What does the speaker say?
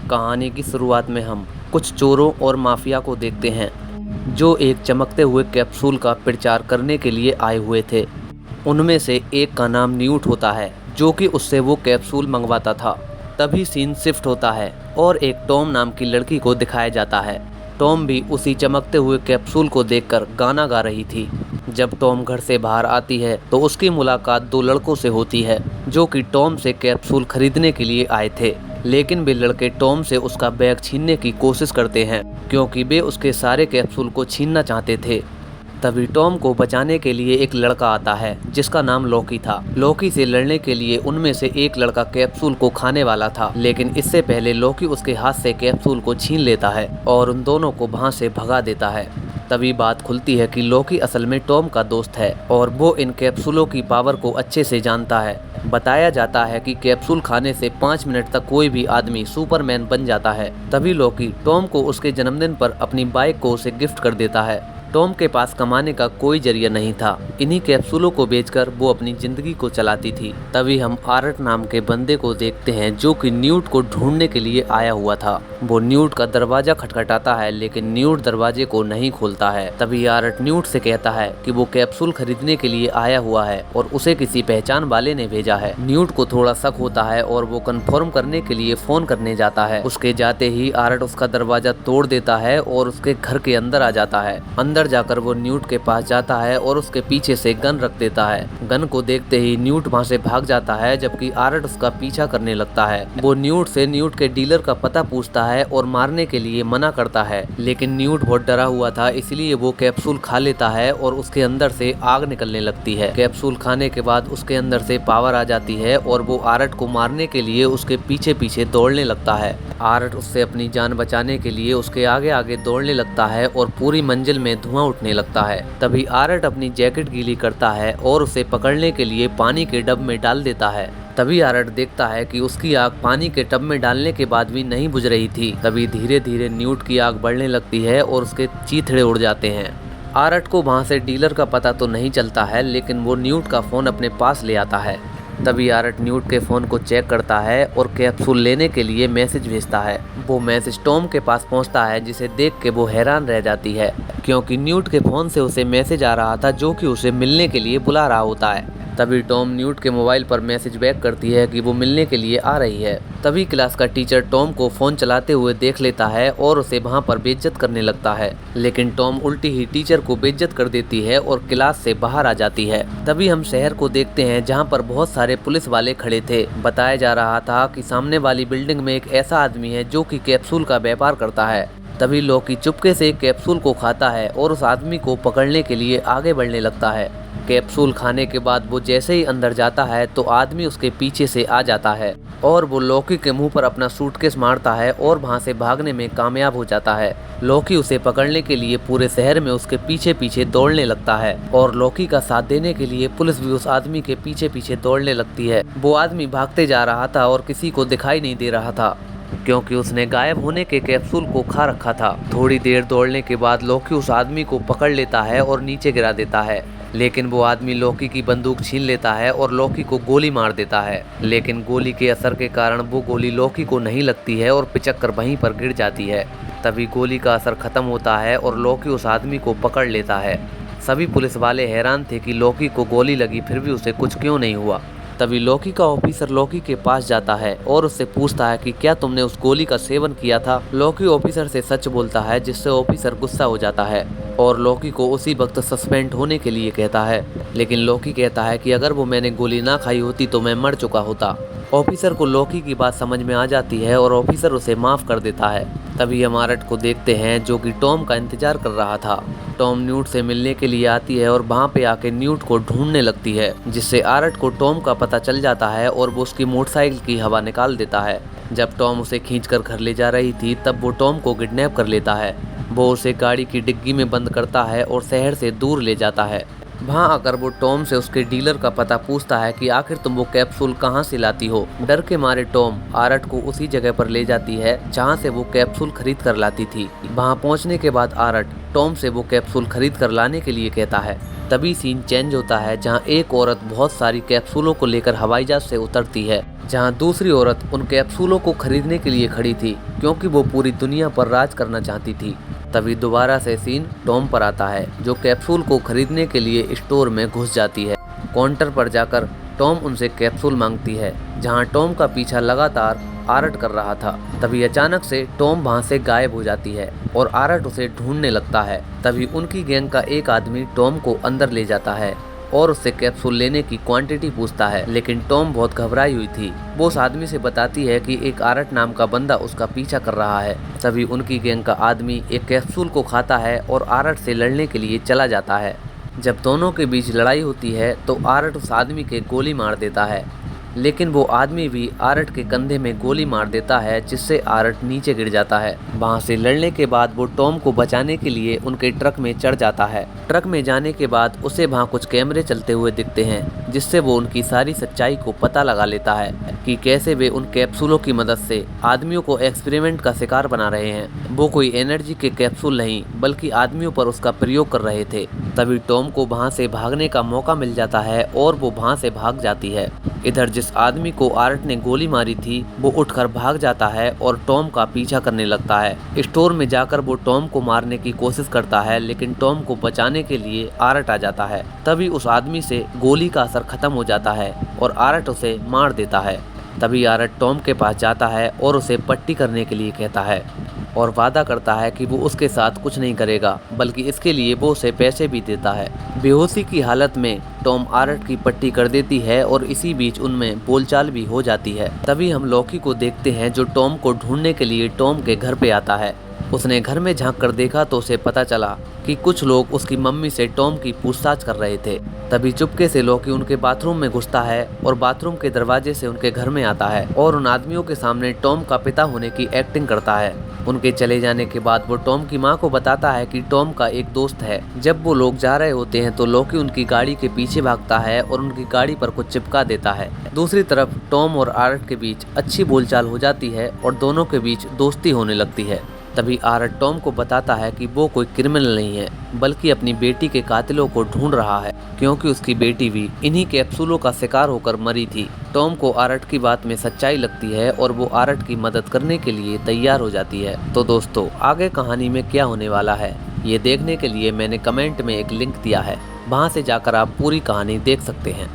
कहानी की शुरुआत में हम कुछ चोरों और माफिया को देखते हैं जो एक चमकते हुए कैप्सूल का प्रचार करने के लिए आए हुए थे। उनमें से एक का नाम न्यूट होता है जो कि उससे वो कैप्सूल मंगवाता था। तभी सीन शिफ्ट होता है और एक टॉम नाम की लड़की को दिखाया जाता है। टॉम भी उसी चमकते हुए कैप्सूल को देखकर गाना गा रही थी। जब टॉम घर से बाहर आती है तो उसकी मुलाकात दो लड़कों से होती है जो कि टॉम से कैप्सूल खरीदने के लिए आए थे, लेकिन वे लड़के टॉम से उसका बैग छीनने की कोशिश करते हैं क्योंकि वे उसके सारे कैप्सूल को छीनना चाहते थे। तभी टॉम को बचाने के लिए एक लड़का आता है जिसका नाम लॉकी था। लॉकी से लड़ने के लिए उनमें से एक लड़का कैप्सूल को खाने वाला था, लेकिन इससे पहले लॉकी उसके हाथ से कैप्सूल को छीन लेता है और उन दोनों को वहां से भगा देता है। तभी बात खुलती है कि लॉकी असल में टॉम का दोस्त है और वो इन कैप्सूलों की पावर को अच्छे से जानता है। बताया जाता है कि कैप्सूल खाने से 5 मिनट तक कोई भी आदमी सुपरमैन बन जाता है। तभी लॉकी टॉम को उसके जन्मदिन पर अपनी बाइक को उसे गिफ्ट कर देता है। टॉम के पास कमाने का कोई जरिया नहीं था। इन्हीं कैप्सूलों को बेचकर वो अपनी जिंदगी को चलाती थी। तभी हम आर्ट नाम के बंदे को देखते हैं जो कि न्यूट को ढूंढने के लिए आया हुआ था। वो न्यूट का दरवाजा खटखटाता है लेकिन न्यूट दरवाजे को नहीं खोलता है। तभी आर्ट न्यूट से कहता है कि वो कैप्सूल खरीदने के लिए आया हुआ है और उसे किसी पहचान वाले ने भेजा है। न्यूट को थोड़ा शक होता है और वो कंफर्म करने के लिए फोन करने जाता है। उसके जाते ही आर्ट उसका दरवाजा तोड़ देता है और उसके घर के अंदर आ जाता है। अंदर जाकर वो न्यूट के पास जाता है और उसके पीछे से गन रख देता है। गन को देखते ही न्यूट वहां से भाग जाता है जबकि आर्ट उसका पीछा करने लगता है। वो न्यूट से न्यूट के डीलर का पता पूछता है और मारने के लिए मना करता है, लेकिन न्यूट बहुत डरा हुआ था इसलिए वो कैप्सूल खा लेता है और उसके अंदर से आग निकलने लगती है। कैप्सूल खाने के बाद उसके अंदर से पावर आ जाती है और वो आर्ट को मारने के लिए उसके पीछे पीछे दौड़ने लगता है। आर्ट उससे अपनी जान बचाने के लिए उसके आगे आगे दौड़ने लगता है और पूरी मंजिल में धुआं उठने लगता है। तभी आर्ट अपनी जैकेट गीली करता है और उसे पकड़ने के लिए पानी के डब में डाल देता है। तभी आर्ट देखता है कि उसकी आग पानी के टब में डालने के बाद भी नहीं बुझ रही थी। तभी धीरे धीरे न्यूट की आग बढ़ने लगती है और उसके चीथड़े उड़ जाते हैं। आर्ट को वहां से डीलर का पता तो नहीं चलता है, लेकिन वो न्यूट का फोन अपने पास ले आता है। तभी आर्ट न्यूट के फोन को चेक करता है और कैप्सूल लेने के लिए मैसेज भेजता है। वो मैसेज टॉम के पास पहुंचता है जिसे देख के वो हैरान रह जाती है क्योंकि न्यूट के फोन से उसे मैसेज आ रहा था जो कि उसे मिलने के लिए बुला रहा होता है। तभी टॉम न्यूट के मोबाइल पर मैसेज बैक करती है कि वो मिलने के लिए आ रही है। तभी क्लास का टीचर टॉम को फोन चलाते हुए देख लेता है और उसे वहां पर बेइज्जत करने लगता है, लेकिन टॉम उल्टी ही टीचर को बेइज्जत कर देती है और क्लास से बाहर आ जाती है। तभी हम शहर को देखते हैं जहां पर बहुत सारे पुलिस वाले खड़े थे। बताया जा रहा था कि सामने वाली बिल्डिंग में एक ऐसा आदमी है जो कि कैप्सूल का व्यापार करता है। तभी लॉकी चुपके से कैप्सूल को खाता है और उस आदमी को पकड़ने के लिए आगे बढ़ने लगता है। कैप्सूल खाने के बाद वो जैसे ही अंदर जाता है तो आदमी उसके पीछे से आ जाता है और वो लॉकी के मुंह पर अपना सूटकेस मारता है और वहां से भागने में कामयाब हो जाता है। लॉकी उसे पकड़ने के लिए पूरे शहर में उसके पीछे पीछे दौड़ने लगता है और लॉकी का साथ देने के लिए पुलिस भी उस आदमी के पीछे पीछे दौड़ने लगती है। वो आदमी भागते जा रहा था और किसी को दिखाई नहीं दे रहा था क्योंकि उसने गायब होने के कैप्सूल को खा रखा था। थोड़ी देर दौड़ने के बाद लॉकी उस आदमी को पकड़ लेता है और नीचे गिरा देता है, लेकिन वो आदमी लॉकी की बंदूक छीन लेता है और लॉकी को गोली मार देता है। लेकिन गोली के असर के कारण वो गोली लॉकी को नहीं लगती है और पिचक कर वहीं पर गिर जाती है। तभी गोली का असर खत्म होता है और लॉकी उस आदमी को पकड़ लेता है। सभी पुलिस वाले हैरान थे कि लॉकी को गोली लगी फिर भी उसे कुछ क्यों नहीं हुआ। तभी लॉकी का ऑफिसर लॉकी के पास जाता है और उससे पूछता है कि क्या तुमने उस गोली का सेवन किया था। लॉकी ऑफिसर से सच बोलता है जिससे ऑफिसर गुस्सा हो जाता है और लॉकी को उसी वक्त सस्पेंड होने के लिए कहता है, लेकिन लॉकी कहता है कि अगर वो मैंने गोली ना खाई होती तो मैं मर चुका होता। ऑफिसर को लॉकी की बात समझ में आ जाती है और ऑफिसर उसे माफ कर देता है। तभी हम आर्ट को देखते हैं जो कि टॉम का इंतजार कर रहा था। टॉम न्यूट से मिलने के लिए आती है और वहां पे आके न्यूट को ढूंढने लगती है, जिससे आर्ट को टॉम का पता चल जाता है और वो उसकी मोटरसाइकिल की हवा निकाल देता है। जब टॉम उसे खींचकर घर ले जा रही थी तब वो टॉम को किडनैप कर लेता है। वो उसे गाड़ी की डिग्गी में बंद करता है और शहर से दूर ले जाता है। वहाँ आकर वो टॉम से उसके डीलर का पता पूछता है कि आखिर तुम वो कैप्सूल कहाँ से लाती हो। डर के मारे टॉम आर्ट को उसी जगह पर ले जाती है जहाँ से वो कैप्सूल खरीद कर लाती थी। वहाँ पहुँचने के बाद आर्ट टॉम से वो कैप्सूल खरीद कर लाने के लिए कहता है। तभी सीन चेंज होता है जहाँ एक औरत बहुत सारी कैप्सूलों को लेकर हवाई जहाज से उतरती है जहां दूसरी औरत उन कैप्सूलों को खरीदने के लिए खड़ी थी क्योंकि वो पूरी दुनिया पर राज करना चाहती थी। तभी दोबारा से सीन टॉम पर आता है, जो कैप्सूल को खरीदने के लिए स्टोर में घुस जाती है। काउंटर पर जाकर टॉम उनसे कैप्सूल मांगती है, जहां टॉम का पीछा लगातार आरट कर रहा था। तभी अचानक से टॉम वहां से गायब हो जाती है और आरट उसे ढूंढने लगता है। तभी उनकी गैंग का एक आदमी टॉम को अंदर ले जाता है और उससे कैप्सूल लेने की क्वांटिटी पूछता है, लेकिन टॉम बहुत घबराई हुई थी। वो उस आदमी से बताती है कि एक आरट नाम का बंदा उसका पीछा कर रहा है। तभी उनकी गैंग का आदमी एक कैप्सूल को खाता है और आरट से लड़ने के लिए चला जाता है। जब दोनों के बीच लड़ाई होती है तो आरट उस आदमी के गोली मार देता है, लेकिन वो आदमी भी आरट के कंधे में गोली मार देता है, जिससे आरट नीचे गिर जाता है। वहां से लड़ने के बाद वो टॉम को बचाने के लिए उनके ट्रक में चढ़ जाता है। ट्रक में जाने के बाद उसे वहां कुछ कैमरे चलते हुए दिखते हैं, जिससे वो उनकी सारी सच्चाई को पता लगा लेता है कि कैसे वे उन कैप्सूलों की मदद से आदमियों को एक्सपेरिमेंट का शिकार बना रहे हैं। वो कोई एनर्जी के कैप्सूल नहीं, बल्कि आदमियों पर उसका प्रयोग कर रहे थे। तभी टॉम को वहां से भागने का मौका मिल जाता है और वो वहां से भाग जाती है। इधर जिस आदमी को आरट ने गोली मारी थी वो उठकर भाग जाता है और टॉम का पीछा करने लगता है। स्टोर में जाकर वो टॉम को मारने की कोशिश करता है, लेकिन टॉम को बचाने के लिए आरट आ जाता है। तभी उस आदमी से गोली का असर खत्म हो जाता है और आरट उसे मार देता है। तभी आरट टॉम के पास जाता है और उसे पट्टी करने के लिए कहता है और वादा करता है कि वो उसके साथ कुछ नहीं करेगा, बल्कि इसके लिए वो उसे पैसे भी देता है। बेहोशी की हालत में टॉम आरट की पट्टी कर देती है और इसी बीच उनमें बोलचाल भी हो जाती है। तभी हम लॉकी को देखते हैं, जो टॉम को ढूंढने के लिए टॉम के घर पे आता है। उसने घर में झांक कर देखा तो उसे पता चला कि कुछ लोग उसकी मम्मी से टॉम की पूछताछ कर रहे थे। तभी चुपके से लॉकी उनके बाथरूम में घुसता है और बाथरूम के दरवाजे से उनके घर में आता है और उन आदमियों के सामने टॉम का पिता होने की एक्टिंग करता है। उनके चले जाने के बाद वो टॉम की माँ को बताता है कि टॉम का एक दोस्त है। जब वो लोग जा रहे होते हैं तो लॉकी उनकी गाड़ी के पीछे भागता है और उनकी गाड़ी पर कुछ चिपका देता है। दूसरी तरफ टॉम और आरट के बीच अच्छी बोलचाल हो जाती है और दोनों के बीच दोस्ती होने लगती है। तभी आरट टॉम को बताता है कि वो कोई क्रिमिनल नहीं है, बल्कि अपनी बेटी के कातिलों को ढूंढ रहा है, क्योंकि उसकी बेटी भी इन्हीं कैप्सूलों का शिकार होकर मरी थी। टॉम को आरट की बात में सच्चाई लगती है और वो आरट की मदद करने के लिए तैयार हो जाती है। तो दोस्तों, आगे कहानी में क्या होने वाला है ये देखने के लिए मैंने कमेंट में एक लिंक दिया है, वहां से जाकर आप पूरी कहानी देख सकते हैं।